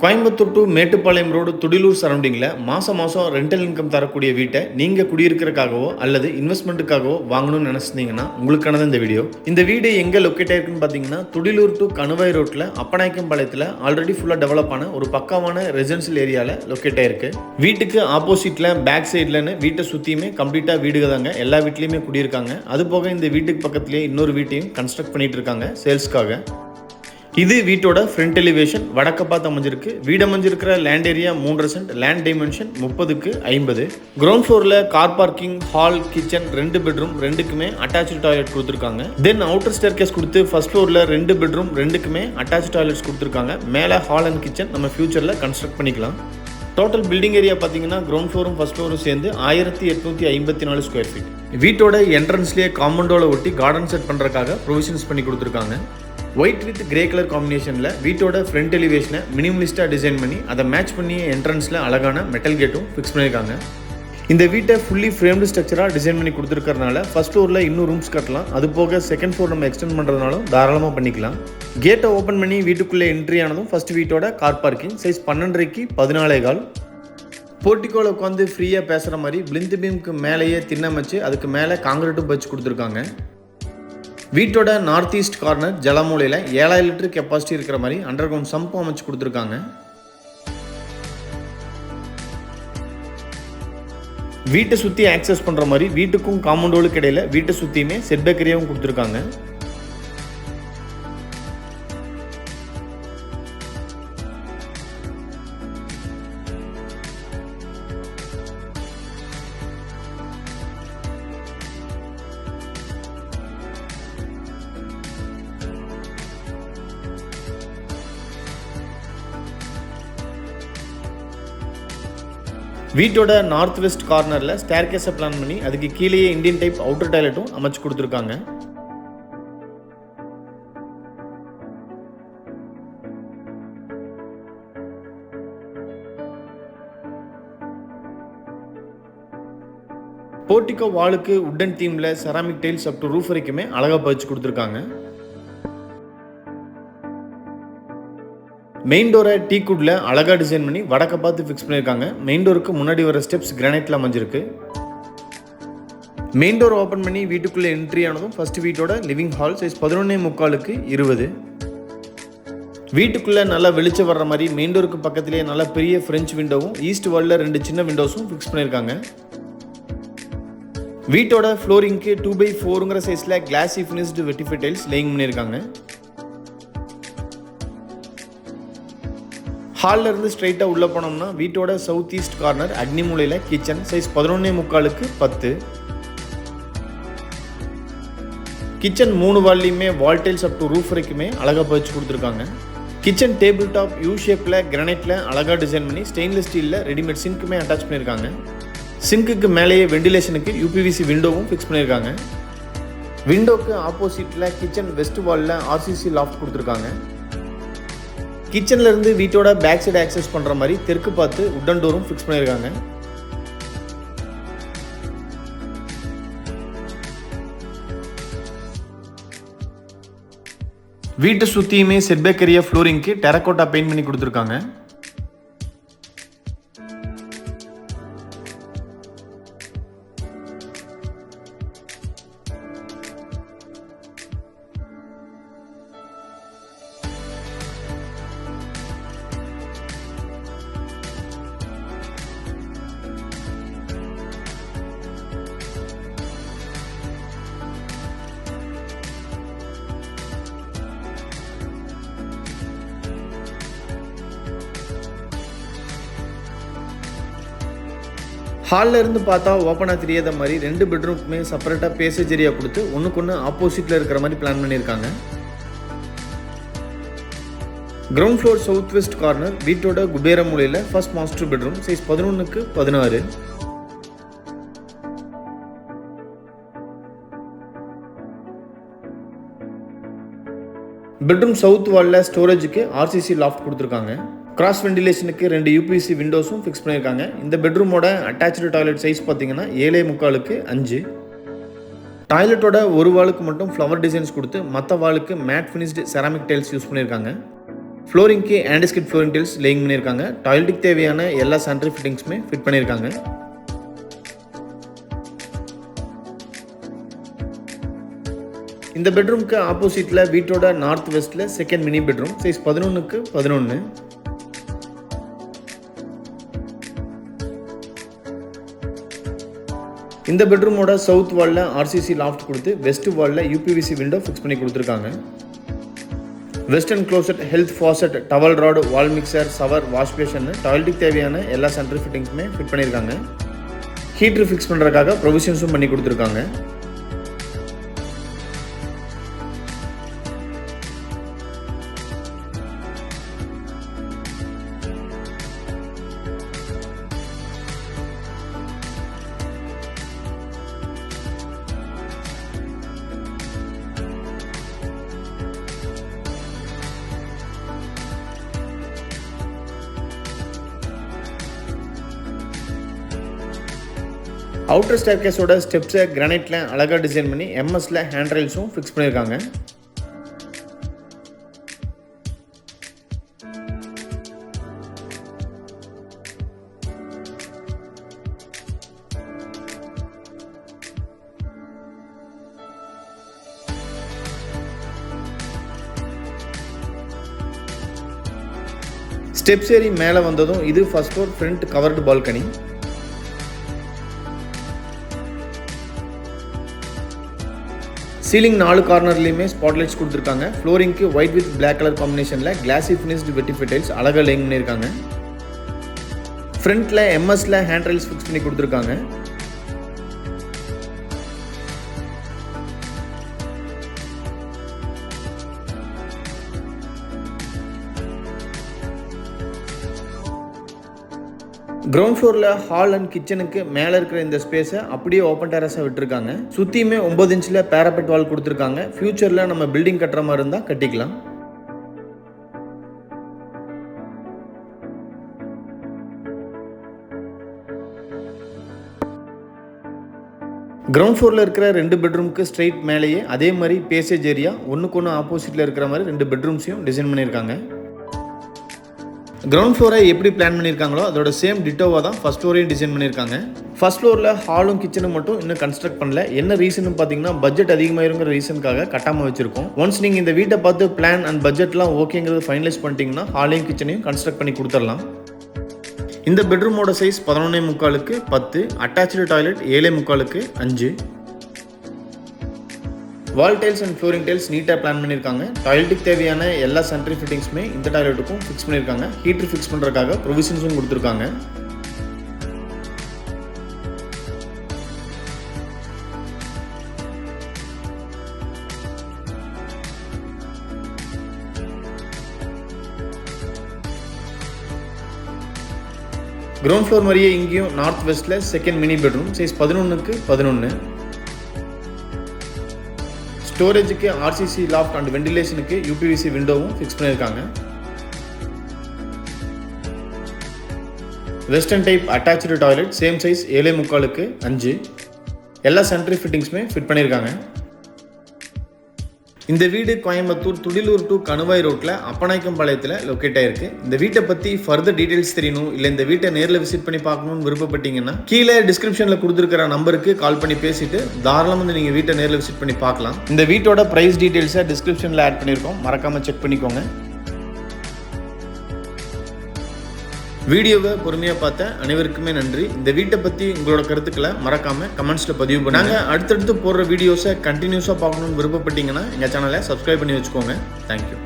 Coimbatore to Mettupalayam road Thudiyalur சரௌண்டிங்கில் மாதம் rental income தரக்கூடிய வீட்டை நீங்கள் குடியிருக்கிறதுக்காகவோ அல்லது இன்வெஸ்ட்மெண்ட்டுக்காகவோ வாங்கணும்னு நினச்சிருந்தீங்கன்னா உங்களுக்கானது இந்த வீடியோ. இந்த வீடு எங்கே லொக்கேட் ஆயிருக்குன்னு பார்த்தீங்கன்னா துடிலூர் டு கணுவாய் ரோட்டில் அப்பநாயக்கம்பாளையத்தில் ஆல்ரெடி ஃபுல்லாக டெவலப் ஆன ஒரு பக்காவான ரெசிடென்ஷியல் ஏரியாவில் லொக்கேட் ஆயிருக்கு. வீட்டுக்கு ஆப்போசிட்டில் பேக் சைட்லன்னு வீட்டை சுற்றியுமே கம்ப்ளீட்டாக வீடுக தாங்க எல்லா வீட்லேயுமே குடியிருக்காங்க. அது போக இந்த வீட்டுக்கு பக்கத்துலேயே இன்னொரு வீட்டையும் கன்ஸ்ட்ரக்ட் பண்ணிட்டு இருக்காங்க சேல்ஸ்க்காக. இது வீட்டோட ஃப்ரண்ட் எலிவேஷன் வடக்க பார்த்து அமைஞ்சிருக்கு. வீடு அமைஞ்சிருக்கிற land area 3 cent, land dimension 30க்கு 50. கிரவுண்ட் ஃப்ளோரில் car parking, hall, kitchen, 2 bedroom, 2க்குமே அட்டாச்சு டாய்லெட் கொடுத்துருக்காங்க. தென் அவுட்டர் ஸ்டேர் கேஸ் கொடுத்து ஃபர்ஸ்ட் ஃப்ளோரில் 2 பெட்ரூம், 2க்குமே அட்டாச்சு டாய்லெட்ஸ் கொடுத்துருக்காங்க. மேலே ஹால் அண்ட் கிச்சன் நம்ம ஃபியூச்சரில் கன்ஸ்ட்ரக்ட் பண்ணிக்கலாம். டோட்டல் பில்டிங் ஏரியா பார்த்தீங்கன்னா கிரவுண்ட் ஃப்ளோரும் ஃபர்ஸ்ட் ஃப்ளோரும் சேர்ந்து 1854 ஸ்கொயர் ஃபீட். வீட்டோட என்ட்ரன்ஸ்லேயே காம்பவுண்டோட ஒட்டி கார்டன் செட் பண்ணுறதுக்காக ப்ரொவிஷன்ஸ் பண்ணி கொடுத்துருக்காங்க. ஒயிட் வித் கிரே கலர் காம்பினேஷனில் வீட்டோட ஃப்ரண்ட் எலிவேஷனை மினிமலிஸ்ட்டாக டிசைன் பண்ணி அதை மேட்ச் பண்ணி என்ட்ரன்ஸில் அழகான மெட்டல் கேட்டும் ஃபிக்ஸ் பண்ணியிருக்காங்க. இந்த வீட்டை ஃபுல்லி ஃப்ரேம்டு ஸ்ட்ரக்சராக டிசைன் பண்ணி கொடுத்துருக்கறனால ஃபர்ஸ்ட் ஃப்ளோரில் இன்னும் ரூம்ஸ் கட்டலாம். அது போக செகண்ட் ஃப்ளோர் நம்ம எக்ஸ்டெண்ட் பண்ணுறதுனாலும் தாராளமாக பண்ணிக்கலாம். கேட்டை ஓப்பன் பண்ணி வீட்டுக்குள்ளே என்ட்ரி ஆனதும் ஃபர்ஸ்ட் வீட்டோட கார் பார்க்கிங் சைஸ் 12.5க்கு 14.25. போர்ட்டிகோவில் உட்காந்து ஃப்ரீயாக பேசுகிற மாதிரி பிளிந்த் பீமுக்கு மேலேயே திண்ணமைச்சு அதுக்கு மேலே காங்கிரீட்டும் வச்சு கொடுத்துருக்காங்க. வீட்டோட நார்த் ஈஸ்ட் கார்னர் ஜலமூலையில் 7000 லிட்டர் கெப்பாசிட்டி இருக்கிற மாதிரி அண்டர் கிரவுண்ட் சம்பும் அமைச்சு கொடுத்துருக்காங்க. வீட்டை சுற்றி ஆக்சஸ் பண்ணுற மாதிரி வீட்டுக்கும் காம்பவுண்டோலுக்கு இடையில வீட்டை சுற்றியுமே செட்பேக் ஏரியாவும் கொடுத்துருக்காங்க. வீட்டோட நார்த் வெஸ்ட் கார்னரில் ஸ்டேர் கேஸை பிளான் பண்ணி அதுக்கு கீழேயே இந்தியன் டைப் அவுட்டர் டாய்லெட்டும் அமைச்சு கொடுத்துருக்காங்க. போர்ட்டிகோ வாலுக்கு உட்டன் தீமில் ceramic tiles up to roof வரைக்குமே அழகாக பதிச்சு கொடுத்துருக்காங்க. மெயின் டோரை டீக்குட்ல அழகாக டிசைன் பண்ணி வடக்க பார்த்து ஃபிக்ஸ் பண்ணியிருக்காங்க. மெயின் டோருக்கு முன்னாடி வர ஸ்டெப்ஸ் கிரானைட்டில் அமைஞ்சிருக்கு. மெயின் டோர் ஓப்பன் பண்ணி வீட்டுக்குள்ளே என்ட்ரி ஆனதும் ஃபர்ஸ்ட் வீட்டோட லிவிங் ஹால் சைஸ் 11.75க்கு 20. வீட்டுக்குள்ளே நல்லா வெளிச்சம் வர்ற மாதிரி மெயின் டோருக்கு பக்கத்துலேயே நல்ல பெரிய ஃப்ரெஞ்ச் விண்டோவும் ஈஸ்ட் வாலில் 2 சின்ன விண்டோஸும் ஃபிக்ஸ் பண்ணியிருக்காங்க. வீட்டோட ஃப்ளோரிங்க்கு 2x4ங்கிற சைஸில் classy finished vitrified tiles laying பண்ணியிருக்காங்க. ஹாலில் இருந்து ஸ்ட்ரைட்டாக உள்ளே போனோம்னா வீட்டோட சவுத் ஈஸ்ட் கார்னர் அக்னி மூலையில் கிச்சன் சைஸ் 11.75க்கு 10. கிச்சன் 3 வால்லையுமே wall tiles up to roof வரைக்குமே அழகாக பதிச்சு கொடுத்துருக்காங்க. கிச்சன் டேபிள் டாப் யூ ஷேப்பில் கிரானைட்டில் அழகாக டிசைன் பண்ணி ஸ்டெயின்லெஸ் ஸ்டீலில் ரெடிமேட் சிங்க்குமே அட்டாச் பண்ணியிருக்காங்க. சிங்க்குக்கு மேலேயே வெண்டிலேஷனுக்கு யூபிவிசி விண்டோவும் ஃபிக்ஸ் பண்ணியிருக்காங்க. விண்டோக்கு ஆப்போசிட்டில் கிச்சன் வெஸ்ட் வாலில் ஆர்சிசி லாஃப்ட் கொடுத்துருக்காங்க. கிச்சன்ல இருந்து வீட்டோட பேக் சைடு ஆக்சஸ் பண்ற மாதிரி தெற்கு பார்த்து உட்டன் டோரும் ஃபிக்ஸ் பண்ணியிருக்காங்க. வீட்டை சுற்றியுமே செட்பேக் ஏரியா ஃப்ளோரிங்க்கு டெரக்கோட்டா பெயிண்ட் பண்ணி கொடுத்துருக்காங்க. ஹாலில் இருந்து பார்த்தா ஓப்பனாக தெரியாத மாதிரி 2 பெட்ரூமுக்குமே செப்பரேட்டாக பேசேஜ் ஏரியா கொடுத்து ஒன்றுக்கு ஒன்று ஆப்போசிட்டில் இருக்கிற மாதிரி பிளான் பண்ணியிருக்காங்க. Ground floor south west corner வீட்டோட குபேர மூலையில் ஃபர்ஸ்ட் மாஸ்டர் பெட்ரூம் சைஸ் 11க்கு 16. பெட்ரூம் சவுத் வாலில் ஸ்டோரேஜுக்கு ஆர்சிசி லாஃப்ட் கொடுத்துருக்காங்க. கிராஸ் வெண்டிலேஷனுக்கு 2 யூபிசி விண்டோஸும் ஃபிக்ஸ் பண்ணியிருக்காங்க. இந்த பெட்ரூமோட அட்டாச்சு டாய்லெட் சைஸ் பார்த்தீங்கன்னா 7.75க்கு 5. டாய்லெட்டோட ஒரு வாலுக்கு மட்டும் ஃப்ளவர் டிசைன்ஸ் கொடுத்து மற்ற வாலுக்கு matte finished ceramic tiles use பண்ணியிருக்காங்க. ஃப்ளோரிங்க்கு ஆன்டிஸ்கிட் ஃப்ளோரிங் டைல்ஸ் லேயிங் பண்ணியிருக்காங்க. டாய்லெட்டுக்கு தேவையான எல்லா சானிட்டரி ஃபிட்டிங்ஸுமே ஃபிட் பண்ணியிருக்காங்க. இந்த பெட்ரூம்க்கு ஆப்போசிட்டில் வீட்டோட நார்த் வெஸ்ட்டில் செகண்ட் மினி பெட்ரூம் சைஸ் 11க்கு 11. இந்த பெட்ரூமோட சவுத் வாலில் ஆர்சிசி லாஃப்ட் கொடுத்து வெஸ்ட் வாலில் யூபிவிசி விண்டோ ஃபிக்ஸ் பண்ணி கொடுத்துருக்காங்க. Western closet, health faucet, towel rod, wall mixer, shower, wash basin, டாய்லெட்டுக்கு தேவையான எல்லா சானிட்டரி ஃபிட்டிங்ஸுமே ஃபிட் பண்ணியிருக்காங்க. ஹீட்ரு ஃபிக்ஸ் பண்ணுறதுக்காக ப்ரொவிஷன்ஸும் பண்ணி கொடுத்துருக்காங்க. அவுட்டர் ஸ்டேர்கேஸோட ஸ்டெப்ஸை கிரானைட்டில் அழகாக டிசைன் பண்ணி எம்எஸ்ல ஹேண்ட் ரெயில்ஸும் ஃபிக்ஸ் பண்ணியிருக்காங்க. ஸ்டெப்ஸ் ஏறி மேலே வந்ததும் இது first floor front covered balcony. Ceiling 4 கார்னர்லையுமே ஸ்பாட்லைட்ஸ் கொடுத்துருக்காங்க. ஃப்ளோரிங்க்கு ஒயிட் வித் பிளாக் கலர் காம்பினேஷனில் கிளாசி ஃபினிஷ்டு வெட்டிஃபை டைல்ஸ் அழகாக லேயிங் பண்ணியிருக்காங்க. ஃப்ரண்ட்டில் எம்எஸ்ல ஹேண்ட் ரெயில்ஸ் ஃபிக்ஸ் பண்ணி கொடுத்துருக்காங்க. கிரவுண்ட் ஃப்ளோரில் ஹால் அண்ட் கிச்சனுக்கு மேலே இருக்கிற இந்த ஸ்பேஸை அப்படியே ஓப்பன் டெரஸாக விட்டுருக்காங்க. சுற்றியுமே 9 இன்ச்சில் பேரப்பெட் வால் கொடுத்துருக்காங்க. ஃபியூச்சரில் நம்ம பில்டிங் கட்டுற மாதிரி இருந்தால் கட்டிக்கலாம். கிரவுண்ட் ஃப்ளோரில் இருக்கிற 2 பெட்ரூமுக்கு ஸ்ட்ரெயிட் மேலேயே அதே மாதிரி பேசேஜ் ஏரியா ஒன்றுக்கு ஒன்று ஆப்போசிட்டில் இருக்கிற மாதிரி 2 பெட்ரூம்ஸையும் டிசைன் பண்ணியிருக்காங்க. கிரவுண்ட் ஃப்ளோரை எப்படி பிளான் பண்ணியிருக்காங்களோ அதோட சேம் டிட்டோவாக தான் ஃபர்ஸ்ட் ஃப்ளோரையும் டிசைன் பண்ணியிருக்காங்க. ஃபர்ஸ்ட் ஃப்ளோரில் ஹாலும் கிச்சனும் மட்டும் இன்னும் கன்ஸ்ட்ரக்ட் பண்ணல. என்ன ரீசன் பார்த்தீங்கன்னா பட்ஜெட் அதிகமாயிருங்கிற ரீசனுக்காக கட்டாமல் வச்சிருக்கோம். ஒன்ஸ் நீங்கள் இந்த வீட்டை பார்த்து பிளான் அண்ட் பட்ஜெட்லாம் ஓகேங்கிறது ஃபைனலைஸ் பண்ணிட்டீங்கன்னா ஹாலையும் கிச்சனையும் கன்ஸ்ட்ரக்ட் பண்ணி கொடுத்துடலாம். இந்த பெட்ரூமோட சைஸ் 11.75க்கு 10, அட்டாச்சு டாய்லெட் 7.75க்கு 5. Wall tiles and flooring tiles நீட்டாக பிளான் பண்ணியிருக்காங்க. டாய்லெட்டுக்கு தேவையான எல்லா சானிட்டரி ஃபிட்டிங்ஸுமே இந்த டாய்லெட்டுக்கும் ஃபிக்ஸ் பண்ணியிருக்காங்க. ஹீட்ரு ஃபிக்ஸ் பண்ணுறதுக்காக ப்ரொவிஷன்ஸும் கொடுத்துருக்காங்க. கிரவுண்ட் ஃப்ளோர் மாதிரியே இங்கேயும் நார்த் வெஸ்ட்டில் செகண்ட் மினி பெட்ரூம் சைஸ் 11க்கு 11. ஸ்டோரேஜுக்கு ஆர்சிசி லாஃப்ட் அண்ட் வெண்டிலேஷனுக்கு யூபிவிசி விண்டோவும் ஃபிக்ஸ் பண்ணியிருக்காங்க. Western type attach toilet same size 7.75க்கு 5. எல்லா சானிட்டரி ஃபிட்டிங்ஸுமே ஃபிட் பண்ணியிருக்காங்க. இந்த வீடு கோயம்புத்தூர் துடிலூர் டு கணுவாய் ரோட்டில் அப்பநாயக்கம்பாளையத்தில் லொக்கேட் ஆயிருக்கு. இந்த வீட்டை பற்றி ஃபர்தர் டீடைல்ஸ் தெரியணும் இல்லை இந்த வீட்டை நேரில் விசிட் பண்ணி பார்க்கணும்னு விருப்பப்பட்டீங்கன்னா கீழே டிஸ்கிரிப்ஷனில் கொடுத்துருக்கிற நம்பருக்கு கால் பண்ணி பேசிட்டு தாராளமாக வந்து நீங்கள் வீட்டை நேரில் விசிட் பண்ணி பார்க்கலாம். இந்த வீட்டோட ப்ரைஸ் டீடைல்ஸை டிஸ்கிரிப்ஷனில் ஆட் பண்ணியிருக்கோம், மறக்காமல் செக் பண்ணிக்கோங்க. வீடியோவை பொறுமையாக பார்த்த அனைவருக்குமே நன்றி. இந்த வீட்டை பற்றி உங்களோட கருத்துக்களை மறக்காமல் கமெண்ட்ஸில் பதிவு பண்ணாங்க. அடுத்தடுத்து போடுற வீடியோஸை கண்டினியூஸாக பார்க்கணுன்னு விருப்பப்பட்டீங்கன்னா எங்கள் சேனலை சப்ஸ்கிரைப் பண்ணி வச்சுக்கோங்க. தேங்க்யூ.